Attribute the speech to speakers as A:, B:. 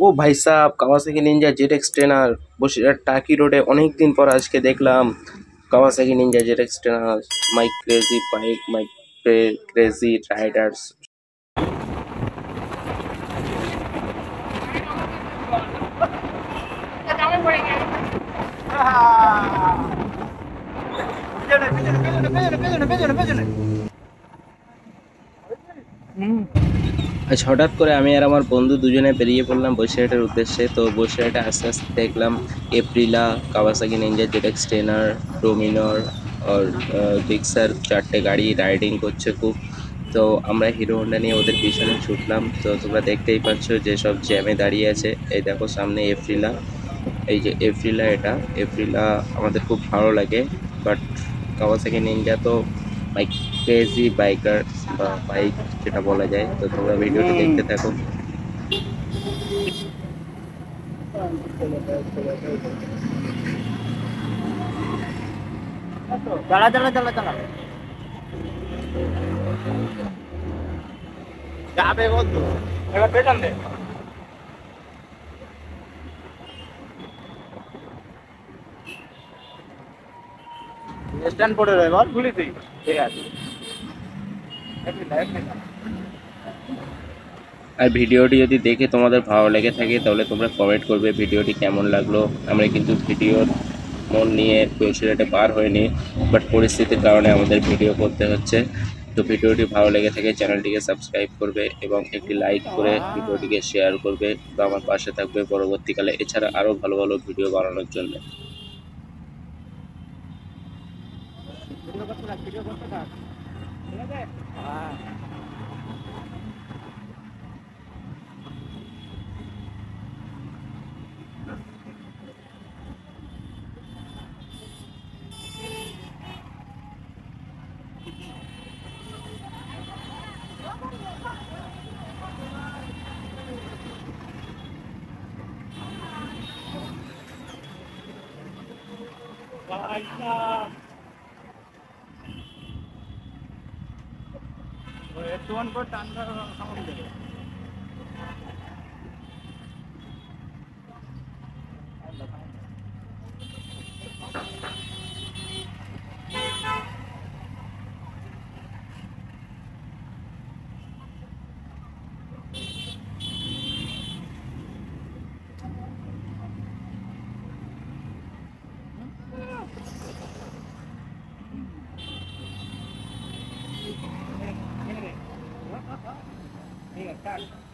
A: ও ভাই সাহ, Kawasaki Ninja ZX-10R Basirhat টাকি রোডে অনেক দিন পর আজকে দেখলাম। কাওয়াসাকি নিনজা ZX-10R, মাই ক্রেজি বাইক, মাই ক্রেজি রাইডার্স। আজ হঠাৎ করে আমি আর আমার বন্ধু দুজনে বেরিয়ে পড়লাম বসিরহাটের উদ্দেশ্যে। তো বসিরহাটে আস্তে আস্তে দেখলাম এপ্রিলা, কাওয়াসাকি নিনজা ZX-10R, ডোমিনর আর জিক্সার 4টে গাড়ি রাইডিং করছে খুব। তো আমরা হিরো হোন্ডা নিয়ে ওদের পিছনে ছুটলাম। তো তোমরা দেখতেই পাচ্ছ যে সব জ্যামে দাঁড়িয়ে আছে। এই দেখো সামনে এপ্রিলা, এই যে এপ্রিলা, এটা এপ্রিলা আমাদের খুব ভালো লাগে। বাট কাওয়াসাকি নিনজা তো বাইক, ক্রেজি বাইকার বা বাইক যেটা বলা যায়। তো তোমরা ভিডিওটি দেখতে থাকো।
B: चला चला चला चला যাবে বন্ধু এবার পেছন দে স্ট্যান্ড পড়ে রয়ে বল ভুলি তুই ঠিক আছে
A: আর ভিডিওটি যদি দেখে তোমাদের ভালো লেগে থাকে তাহলে তোমরা কমেন্ট করবে ভিডিওটি কেমন লাগলো। আমরা কিন্তু ভিডিওর মন নিয়ে বসিরহাটে পার হয়নি, বাট পরিস্থিতির কারণে আমাদের ভিডিও করতে হচ্ছে। তো ভিডিওটি ভালো লেগে থাকে চ্যানেলটিকে সাবস্ক্রাইব করবে এবং একটি লাইক করে ভিডিওটিকে শেয়ার করবে বা আমার পাশে থাকবে পরবর্তীকালে এছাড়া আরও ভালো ভালো ভিডিও বানানোর জন্য।
B: ভিডিও করতে থাক ঠিক আছে হ্যাঁ একটু অন করে টানটা সাউন্ড দেবে ঠিক আছে